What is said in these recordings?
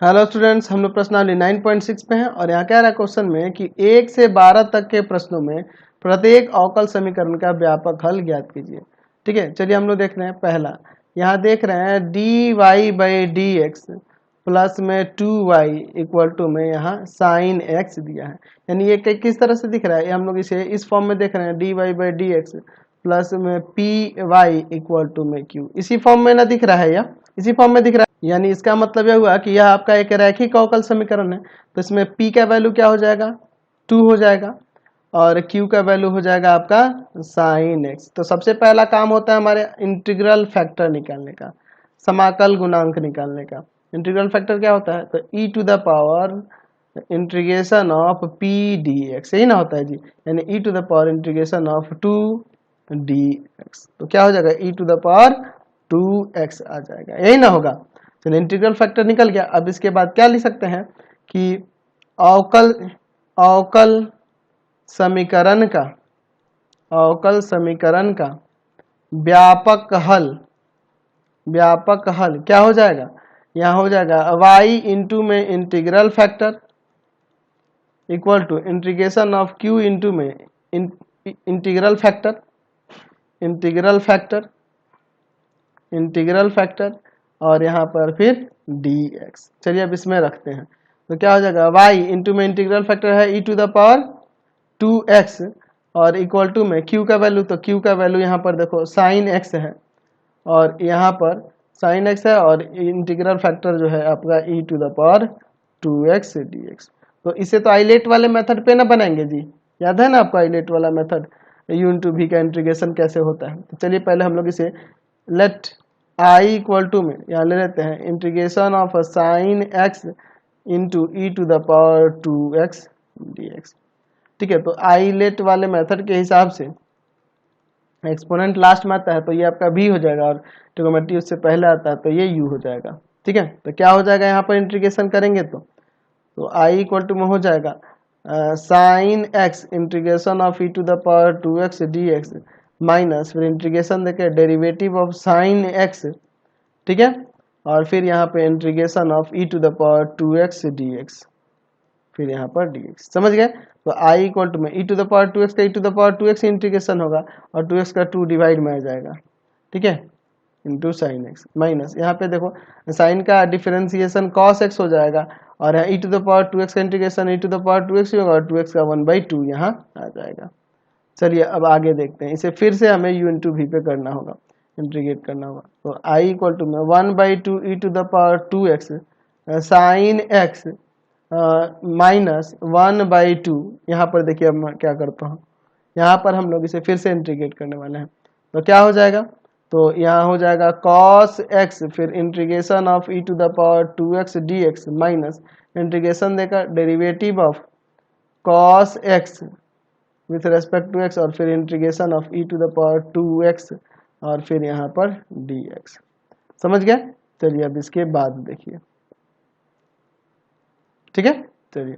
Hello students, हम लोग प्रश्नावली 9.6 पे हैं और यहाँ क्या रहा क्वेश्चन में कि 1 से 12 तक के प्रश्नों में प्रत्येक अवकल समीकरण का व्यापक हल ज्ञात कीजिए। ठीक है, चलिए हम लोग देख रहे हैं। पहला यहाँ देख रहे हैं d y by d x plus में 2y इक्वल टू में यहाँ साइन एक्स दिया है। यानी ये किस तरह से दिख रहा है, ये हम लोग इसे इस फॉर्म में देख रहे हैं, d y by d x plus में पी वाई इक्वल टू में क्यू। इसी फॉर्म में ना दिख रहा है, या इसी फॉर्म में दिख रहा है। यानी इसका मतलब यह हुआ कि यह आपका एक रैखिक अवकल समीकरण है, तो इसमें p का वैल्यू क्या हो जाएगा, 2 हो जाएगा और q का वैल्यू हो जाएगा आपका साइन x। तो सबसे पहला काम होता है हमारे इंटीग्रल फैक्टर निकालने का, समाकल गुणांक निकालने का। इंटीग्रल फैक्टर क्या होता है, तो e to the power integration of p dx, यही ना होता है जी। यानी e to the power integration of 2 dx, तो क्या हो जाएगा e to the power 2x आ जाएगा, यही ना होगा। चलिए इंटीग्रल फैक्टर निकल गया। अब इसके बाद क्या लिख सकते हैं कि अवकल अवकल समीकरण का अवकल समीकरण का व्यापक हल क्या हो जाएगा, यहाँ हो जाएगा y इंटू में integral factor equal to integration of q into में इंटीग्रल फैक्टर और यहाँ पर फिर dx। चलिए अब इसमें रखते हैं, तो क्या हो जाएगा y इंटू में इंटीग्रल फैक्टर है e to the power 2x और इक्वल टू में q का वैल्यू, तो q का वैल्यू यहाँ पर देखो साइन x है और यहाँ पर साइन x है और इंटीग्रल फैक्टर जो है आपका e to the power 2x dx। तो इसे तो आइलेट वाले मेथड पे ना बनाएंगे जी, याद है ना आपको आइलेट वाला मेथड, u इंटू v का इंटीग्रेशन कैसे होता है। तो चलिए पहले हम लोग इसे लेट i इक्वल टू में यहाँ ले लेते हैं integration of sine x into e to the power 2x dx। ठीक है, तो आइलेट वाले मेथड के हिसाब से एक्सपोनेंट लास्ट में आता है तो ये आपका v हो जाएगा और ट्रिग्नोमेट्री उससे पहले आता है तो ये u हो जाएगा। ठीक है, तो क्या हो जाएगा यहाँ पर इंटीग्रेशन करेंगे तो i इक्वल टू में हो जाएगा sine x integration of e to the power 2x dx minus फिर इंटीग्रेशन देखे डेरिवेटिव ऑफ साइन x, ठीक है, और फिर यहाँ पे integration of e to the power 2x dx, फिर यहाँ पर dx। समझ गए, तो i इक्वल टू में ई टू द पावर 2x का e to the power 2x integration होगा और 2x का 2 डिवाइड में आ जाएगा, ठीक है, इंटू साइन x माइनस यहाँ पे देखो साइन का डिफरेंशिएशन cos x हो जाएगा और ई टू द पावर 2x का integration e to the power 2x ही होगा और 2x का 1/2 यहाँ आ जाएगा। चलिए अब आगे देखते हैं, इसे फिर से हमें u इंटू वी पे करना होगा, इंटीग्रेट करना होगा। तो i इक्वल टू में 1/2 e to the power 2x sine x minus 1/2, यहाँ पर देखिए अब मैं क्या करता हूँ, यहाँ पर हम लोग इसे फिर से इंटीग्रेट करने वाले हैं तो क्या हो जाएगा, तो यहाँ हो जाएगा cos x फिर integration of e to the power 2x dx minus integration देकर derivative of cos x with respect to x और फिर integration of e to the power 2x और फिर यहाँ पर dx। समझ गए, चलिए अब इसके बाद देखिए, ठीक है, चलिए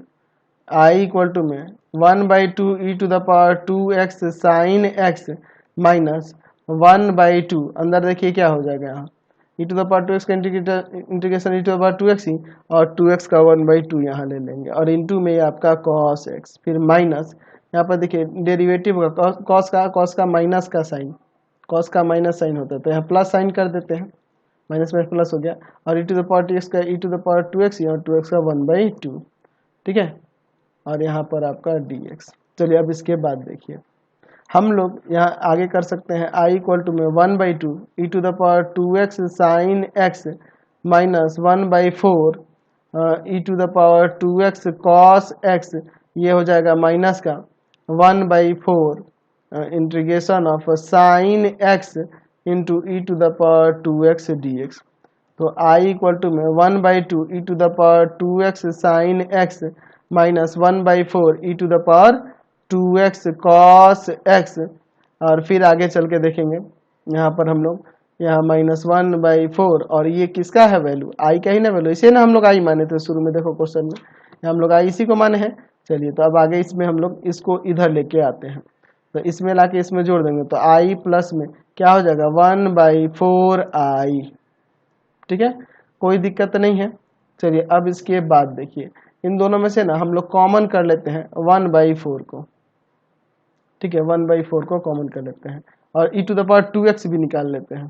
i इक्वल टू में 1/2 e to the power 2x sine x minus 1/2, अंदर देखिए क्या हो जाएगा यहाँ ई टू द पावर 2x का integration e to the power 2x ही और 2x का 1/2 यहाँ ले लेंगे और इंटू में आपका cos x फिर माइनस यहाँ पर देखिए डेरिवेटिव होगा cos का माइनस का साइन, cos का माइनस साइन होता है तो यहाँ प्लस साइन कर देते हैं, माइनस में प्लस हो गया और ई टू द पावर 2x का e to the power 2x और 2x का 1/2, ठीक है, और यहाँ पर आपका dx। चलिए अब इसके बाद देखिए हम लोग यहाँ आगे कर सकते हैं i इक्वल टू में 1/2 e to the power 2x sine x minus 1/4 e to the power 2x cos x, ये हो जाएगा माइनस का 1/4 integration of sine x into e to the power 2x dx। तो i इक्वल टू में 1/2 e to the power 2x sine x minus 1/4 e to the power 2x cos x और फिर आगे चल के देखेंगे यहाँ पर हम लोग यहाँ माइनस 1/4 और ये किसका है वैल्यू, i का ही ना वैल्यू, इसे ना हम लोग i माने थे शुरू में, देखो क्वेश्चन में हम लोग i इसी को माने हैं। चलिए तो अब आगे इसमें हम लोग इसको इधर लेके आते हैं तो इसमें लाके इसमें जोड़ देंगे तो i प्लस में क्या हो जाएगा 1/4i, ठीक है, कोई दिक्कत नहीं है। चलिए अब इसके बाद देखिए, इन दोनों में से ना हम लोग कॉमन कर लेते हैं 1/4 को, ठीक है, 1/4 को कॉमन कर लेते हैं और e to the power 2x भी निकाल लेते हैं,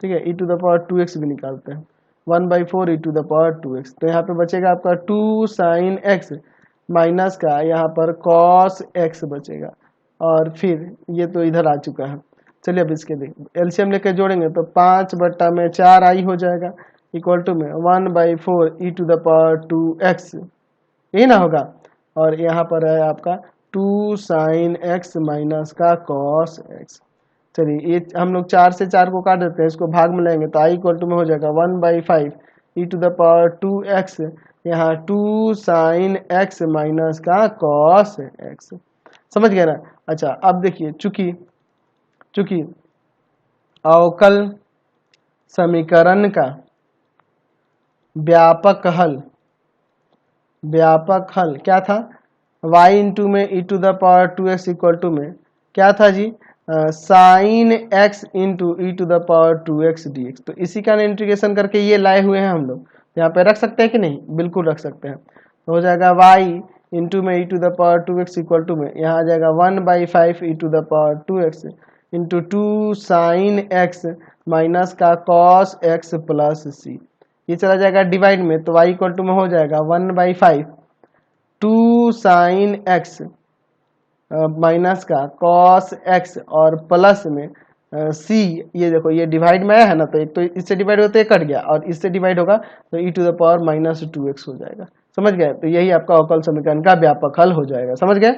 ठीक है, e to the power 2x भी निकालते हैं, 1/4 e to the power 2x। तो यहाँ पे बचेगा आपका 2 sin x माइनस का यहाँ पर cos x बचेगा, और फिर ये तो इधर आ चुका है। चलिए अब इसके एलसीएम लेके जोड़ेंगे तो 5/4 आई हो जाएगा, इक्वल टू में 1/4 e to the power 2x, यही ना होगा। और यहाँ पर है आपका 2 sin x माइनस का cos x। चलिए ये हम लोग 4 से 4 को काट देते हैं, इसको भाग में लेंगे तो i इक्वल टू में हो जाएगा 1/5 e to the power 2x, यहाँ 2 sin x माइनस का cos x। समझ गए ना। अच्छा अब देखिए, चूंकि अवकल समीकरण का व्यापक हल क्या था, y इंटू में e to the power 2x equal to में क्या था जी, sine x into e to the power 2x dx। तो इसी का इंटीग्रेशन करके ये लाए हुए हैं हम लोग, यहाँ पे रख सकते हैं कि नहीं, बिल्कुल रख सकते हैं। तो हो जाएगा y इंटू में e to the power 2x equal to में यहाँ आ जाएगा 1/5 e to the power 2x into 2 sine x minus का cos x प्लस c, ये चला जाएगा डिवाइड में, तो y इक्वल टू में हो जाएगा 1/5 2 साइन x माइनस का cos x और प्लस में c, ये देखो ये डिवाइड में आया है ना, तो एक तो इससे डिवाइड होते कट गया और इससे डिवाइड होगा तो e to the power -2x हो जाएगा। समझ गए, तो यही आपका अवकल समीकरण का व्यापक हल हो जाएगा। समझ गए।